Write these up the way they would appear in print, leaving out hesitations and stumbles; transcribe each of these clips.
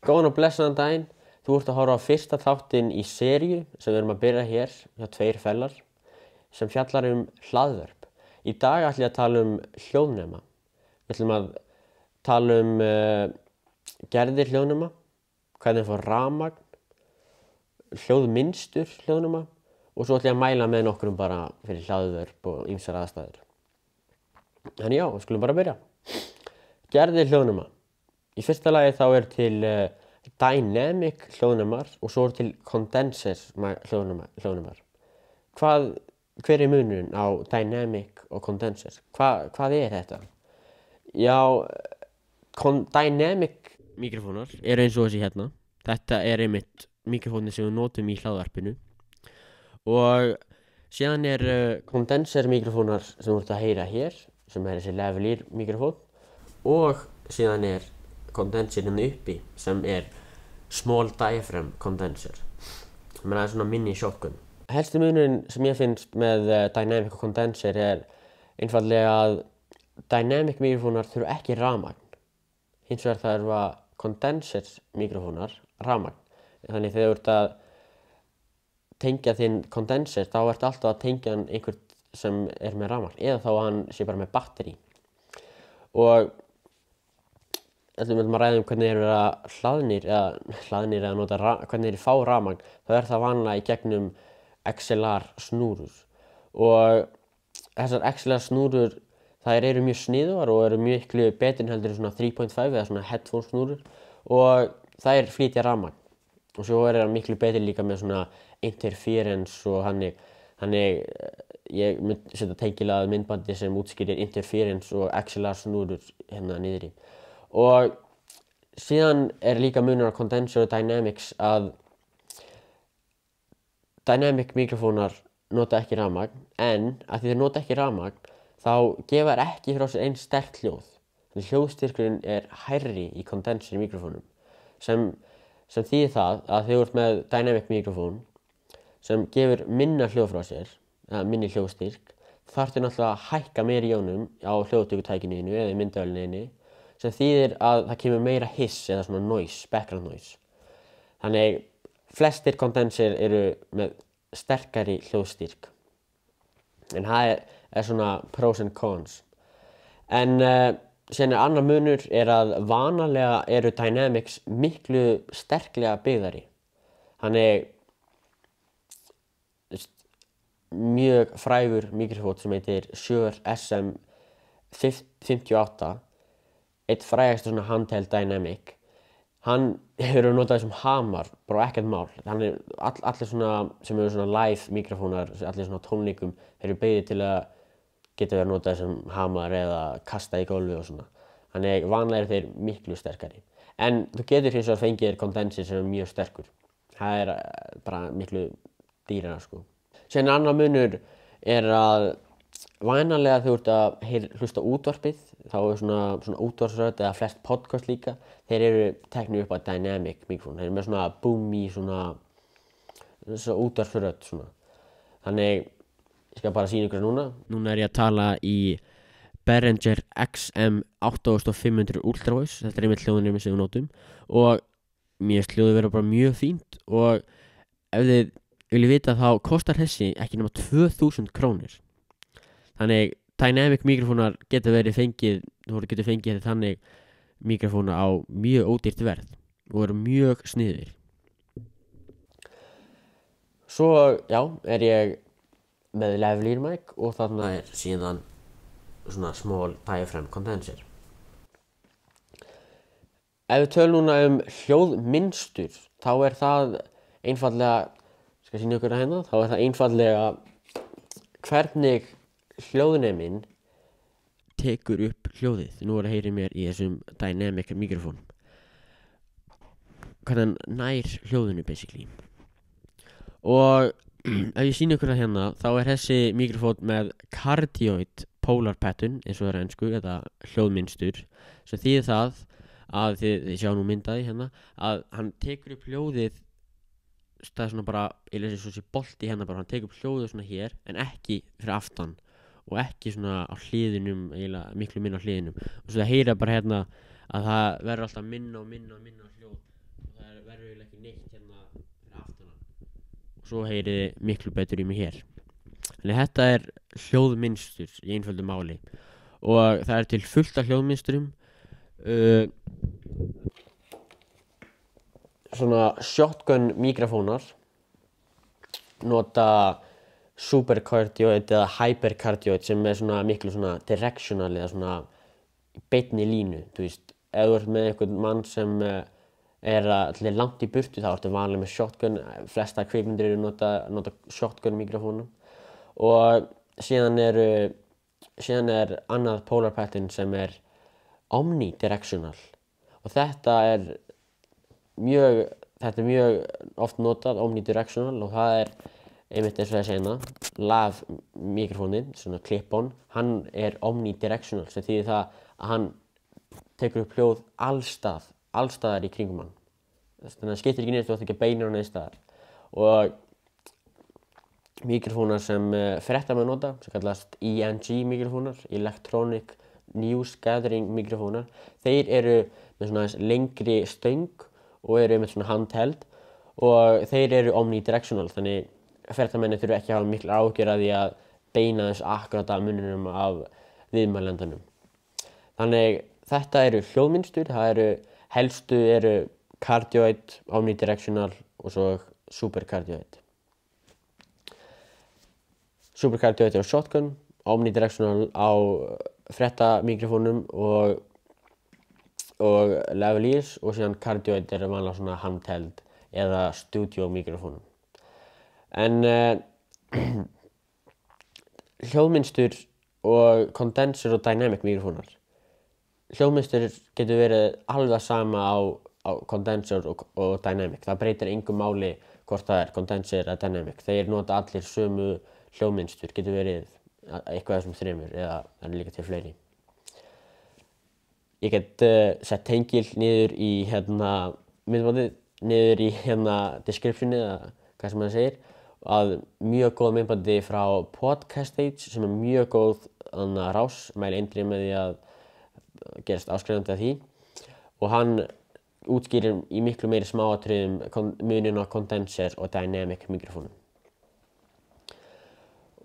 Góðan og blessaðan daginn. Þú ert að horfa á fyrsta þáttinn í seríu sem við erum að byrja hér hjá Tveir fellar sem fjallar hlaðvörp. Í dag ætlum ég að tala hljóðnema. Við ætlum að tala gerðir hljóðnema, hvernig fór rafmagn, hljóðmynstur hljóðnema og svo ætlum ég að mæla með nokkrum bara fyrir hlaðvörp og ýmsar aðstæður. En já, við skulum bara byrja. Gerðir hljóðnema. Í fyrsta lagi þá til dynamic hljóðnemar og svo til condenser hljóðnemar. Hver munurinn á dynamic og condenser? Hvað þetta? Já, dynamic mikrofónar eru eins og þessi hérna. Þetta einmitt mikrofónir sem við notum í hlaðvarpinu. Og síðan condenser mikrofónar sem þú ert að heyra hér, sem þessi lavalier mikrofón. Og síðan condenser uppi sem small diaphragm condenser. Það er svona mini shotgun. Helsti munurinn sem ég finnst með dynamic og condenser einfaldlega að dynamic mikrofónar þurfa ekki rafmagn. Hins vegar þurfa condenser mikrofónar rafmagn. Þannig þegar þú ert að tengja þinn condenser þá ertu alltaf að tengja hann einhvern sem með rafmagn eða þá að hann sé bara með batteri. Og við ætlum að ræða hvernig hlaðnir eða nota hvernig fá rafmagn. Þá það vanlega í gegnum XLR snúrur. Og þessar XLR snúrur þær eru mjög sniðugar og eru miklu betri heldur en svona 3.5 eða svona headphone snúrur og þær flytja rafmagn. Og svo það miklu betri líka með svona interference og þannig ég myndi setja tengilað myndbandi sem útskýrir interference og XLR snúrur hérna niðri. Og síðan líka munur á condenser og dynamics að dynamic mikrofónar nota ekki rafmagn en að því þeir nota ekki rafmagn þá gefa þær ekki frá sér eins sterkt hljóð. Þannig hljóðstyrkurinn hærri í condenser mikrofónum sem þýðir það að þegar þú ert með dynamic mikrofón sem gefur minna hljóð frá sér, eða minni hljóðstyrk, þarftu náttúrulega að hækka meira í honum á hljóðupptökutækinu eða í myndavélinni sem þýðir að það kemur meira hiss eða svona noise, background noise. Þannig flestir condenser eru með sterkari hljóðstyrk. En það svona pros and cons. En síðan annar munur að vanalega eru dynamics miklu sterklega byggðari. Þannig mjög frægur mikrofón sem heitir Shure SM58 eitt frægasti svona handheld dynamic. Hann hefur notað sem hamar, bara ekkert mál. Allir svona sem eru svona live mikrofónar, allir svona tónleikum, þeir eru byggðir til að geta verið notað sem hamar eða kasta í gólfið og svona. Þannig vanlega þeir miklu sterkari. En þú getur hins vegar fengið condenser sem mjög sterkur. Það bara miklu dýrara sko. Síðan annar munur að vanalega þegar þú ert að hlusta útvarpið, þá svona útvarpsrödd eða flest podcast líka, þeir eru teknir upp á dynamic mikrofón. Þeir eru með svona boomy, svona útvarpsrödd svona. Þannig, ég skal bara sýna ykkur núna. Núna ég að tala í Behringer XM8500 Ultra Voice. Þetta einmitt hljóðnemi sem við notum. Og mér hljóði vera bara mjög fínt og ef þið viljið vita þá kostar þessi ekki nema 2000 krónur. Þannig dynamic mikrofónar geta verið fengið, þú getur fengið þannig mikrofóna á mjög ódýrt verð og eru mjög sniðugir. Svo, já, ég með lavalier mic og þarna síðan svona small diaphragm condenser. Ef við tölum núna hljóðmynstur, þá það einfaldlega, skal sýna ykkur hérna, þá það einfaldlega hvernig hljóðneminn tekur upp hljóðið. Nú að heyra mér í þessum dynamic mikrofón. Hvernig hann nær hljóðinu basically. Og ef ég sýna ykkur hérna, þá þessi mikrofón með cardioid polar pattern, eins og það ensku, þetta hljóðmynstur, sem þýðir það að þið sjá nú myndaði hérna, að hann tekur upp hljóðið það svona bara, ég lesi svo þessi bolti hérna bara, hann tekur upp hljóðið svona hér, en ekki fyrir aftan og ekki svona á hliðinum, eiginlega miklu minna á hliðinum og svo það heyra bara hérna að það verður alltaf minna og minna hljóð Það verður eiginlega ekki neitt hérna fyrir aftan hann. Og svo heyriði miklu betur í mig hér. Þannig þetta er hljóðmynstur í einföldu máli. Og það er til fullt af hljóðmynsturum. Svona shotgun mikrofónar nota supercardioid eða hypercardioid sem er svona miklu svona directional eða svona beinni línu, þú veist, ef þú ert með einhvern mann sem er allir langt í burtu þá ertu vanlega með shotgun, flesta kvikmyndir eru nota shotgun mikrofónum og síðan er annað polar pattern sem er omnidirectional og þetta er mjög oft notað omnidirectional og það er einmitt eins og þessi hérna, lav mikrofónin, svona clip-on, hann er omnidirectional sem þýðir það að hann tekur upp hljóð allstaðar í kringum hann. Þannig að það skiptir ekki neitt, þú átt ekki að beina hann einstaðar. Og mikrofónar sem fréttamenn nota, sem kallast ENG mikrofónar, Electronic News Gathering mikrofónar, þeir eru með svona lengri stöng og eru með svona handheld og þeir eru omnidirectional, þannig fréttamenni þurfa ekki að hafa miklar áhyggjur af því að beina þessu akkurat af munninum af viðmælendanum. Þannig þetta eru hljóðmynstur, helstu eru cardioid, omnidirectional og svo supercardioid. Supercardioid er á shotgun, omnidirectional á fréttamikrofónum og lavaliers og síðan cardioid er vanlega svona handheld eða studio mikrofónum. En hljóðmynstur og kondenser og dynamic mikrofónar. Hljóðmynstur getur verið alveg sama á kondenser og dynamic. Það breytir engu máli hvort það er kondenser eða dynamic. Þeir nota allir sömu hljóðmynstur, getur verið eitthvað af þessum þremur eða það er líka til fleiri. Ég get sett tengil niður í myndbandið, niður í descriptionið eða hvað sem það segir að mjög góð myndbandi frá Podcast Stage sem er mjög góð rás, mæli eindregið með því að gerast áskrifandi af því og hann útskýrir í miklu meiri smáatriðum muninn á kondenser og dynamic mikrofónum.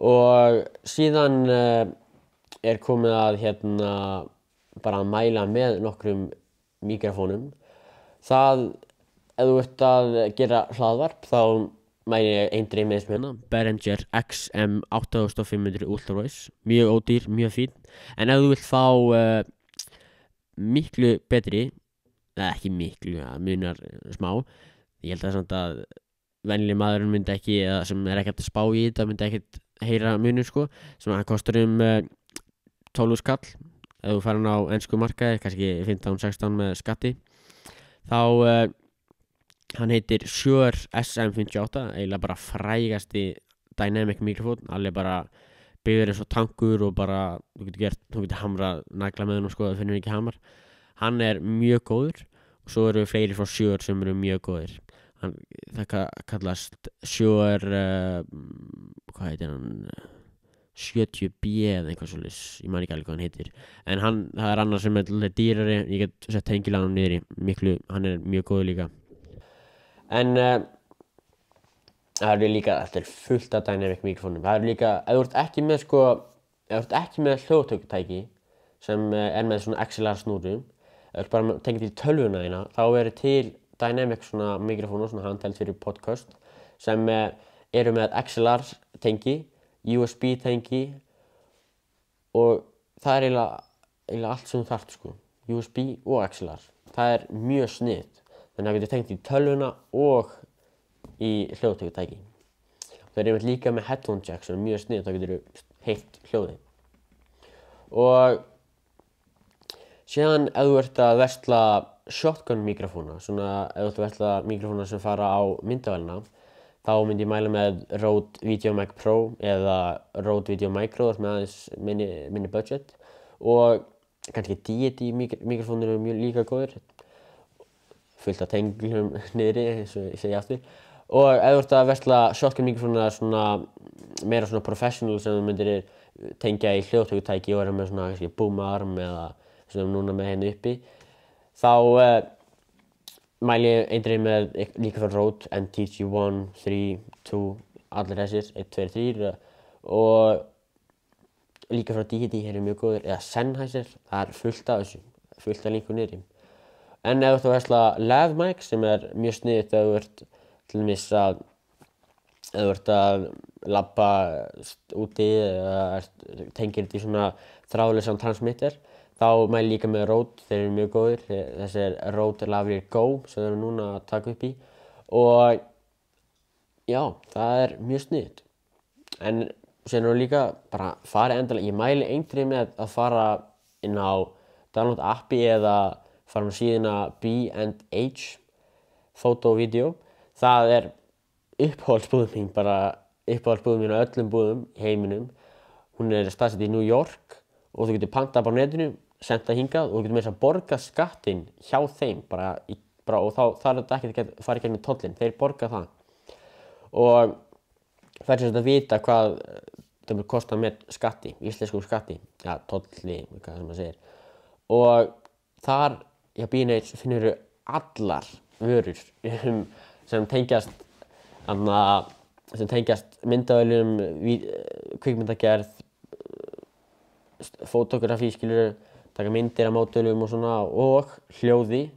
Og síðan er komið að bara að mæla með nokkrum mikrofónum. Ef þú ert að gera hlaðvarp þá mæli ég eindregið með þessum Behringer XM8500 Ultra Voice, mjög ódýr, mjög fín. En ef þú vilt fá miklu betri, eða ekki miklu, það munar smá, ég held að samt að venjuleg maðurinn myndi ekki, eða sem er ekkert að spá í þetta, myndi ekkert heyra munur sko, sem það kostar 12 skall, ef þú fær hann á ensku markaði, kannski 15-16 með skatti, þá hann heitir Shure SM58, eiginlega bara frægasti dynamic mikrofón, alveg bara byggður eins og tankur og bara, þú getur hamrað nagla með hann og sko, það finnur ekki hamar. Hann er mjög góður og svo eru fleiri frá Shure sem eru mjög góðir. Það kallast Shure, hvað heitir hann, 70B eða eitthvað svoleiðis, ég man ekki alveg hvað hann heitir. En það er annar sem er dýrari, ég get sett tengil á hann niður í, hann er mjög góður líka. En það eru líka, þetta er fullt af dynamic mikrofónum. Það eru líka, ef þú ert ekki með hljóðtökutæki sem er með svona XLR snúru, ef þú ert bara tengið í tölvuna þína, þá eru til dynamic svona mikrofónur, svona handheld fyrir podcast, sem eru með XLR tengi, USB tengi og það er eiginlega allt sem þú þarft sko, USB og XLR. Það er mjög sniðugt. Þannig að það getur tengt í tölvuna og í hljóðtökutæki. Það er einmitt líka með headphone jack sem er mjög sniðugt, þá getur heyrt hljóðið. Og síðan ef þú ert að versla shotgun mikrofóna, svona ef þú ert að versla mikrofóna sem fara á myndavélina, þá myndi ég mæla með Rode VideoMic Pro eða Rode VideoMicro, það er með aðeins minni budget. Og kannski Deity mikrofónir eru mjög líka góðir. Fullt af tenglum niðri, eins og ég segi aftur. Og ef þú ert að versla shotgun mikrofóna meira svona professional sem þú myndir tengja í hljóðtökutæki og vera með svona kannski boom arm eða sem núna með henni uppi, þá mæli ég eindregið með líka frá Rode NTG1, 3, 2, allir þessir, 1, 2, 3 og líka frá DJI eru mjög góðir, eða Sennheiser, það er fullt af þessu, fullt af linkum niðri. En ef þú versla lav mic sem mjög sniðugt ef þú ert til dæmis að labba úti eða tengir þetta í svona þráðlausan transmitter, þá mæli líka með Rode, þeir eru mjög góðir. Þessi Rode Lavalier Go sem við erum núna að taka upp í og já, það er mjög sniðugt. En síðan eru líka bara farið endilega, ég mæli eindregið með að fara inn á download appi eða fara á síðuna B&H Photo Video. Það er uppáhaldsbúðin mín, bara uppáhaldsbúðin mín á öllum búðum í heiminum. Hún er staðsett í New York og þú getur pantað bara á netinu, sent það hingað og þú getur með þess að borga skattinn hjá þeim og þá þarf þetta ekki að fara í gegnum tollinn, þeir borga það. Og fær sem sagt að vita hvað það mun kosta með skatti, íslenskum skatti, ja, tolli, hvað sem maður segir. Og þar, hjá B&H finnur allar vörur sem tengjast myndavéljum, kvikmyndagerð, fótografí, taka myndir af módelum og svona, og hljóði,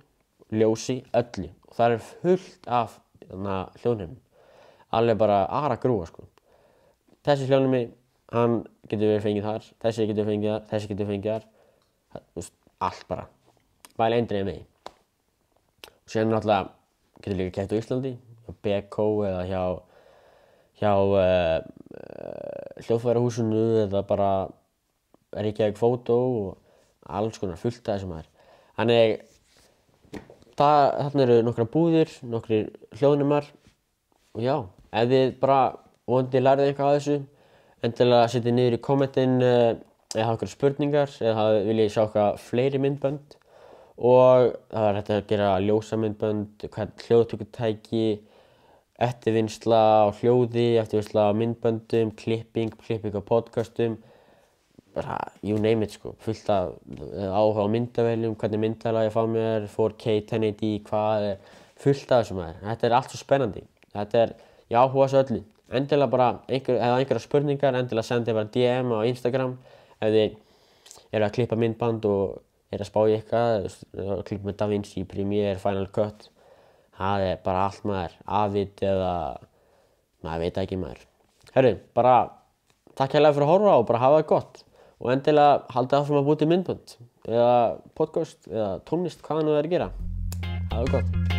ljósi, öllu. Og það er fullt af hljóðnemum, alveg bara grúa, sko. Þessi hljóðnemi, hann getur verið fengið þar, þessi getur fengið þar, þessi getur fengið þar, allt bara. Mæli eindregið með því. Og síðan náttúrulega getur líka keypt á Íslandi, hjá BK eða hjá hljóðfærahúsinu eða bara Reykjavík Photo og alls konar fullt af þessum maður. Þannig þarna eru nokkrar búðir, nokkrir hljóðnemar og já, ef þið bara vonandi lærið eitthvað af þessu, endilega setjið niður í kommentin eða hafa einhverjar spurningar eða viljið sjá eitthvað fleiri myndbönd og það er hægt að gera ljósamyndbönd, hljóðtökutæki, eftirvinnsla á hljóði, eftirvinnsla á myndböndum, klipping á podcastum, bara you name it, sko. Fullt af áhuga á myndavéljum, hvernig myndavél ég fá mér, 4K, 1080, hvað fullt af þessum maður. Þetta er allt svo spennandi. Þetta ég áhuga þessu öllu. Endilega bara, ef einhverjar spurningar, endilega sendið bara DM á Instagram ef þið eru að klippa myndband og eru að spá í eitthvað, klippa með DaVinci, Premiere, Final Cut. Það er bara allt maður, Avid eða maður veit ekki maður. Herru, bara takk hérlega fyrir að horfa og bara hafa það gott. Og endilega haldið áfram að búa til myndbönd eða podcast eða tónlist, hvað nú er að gera. Hafa það gott.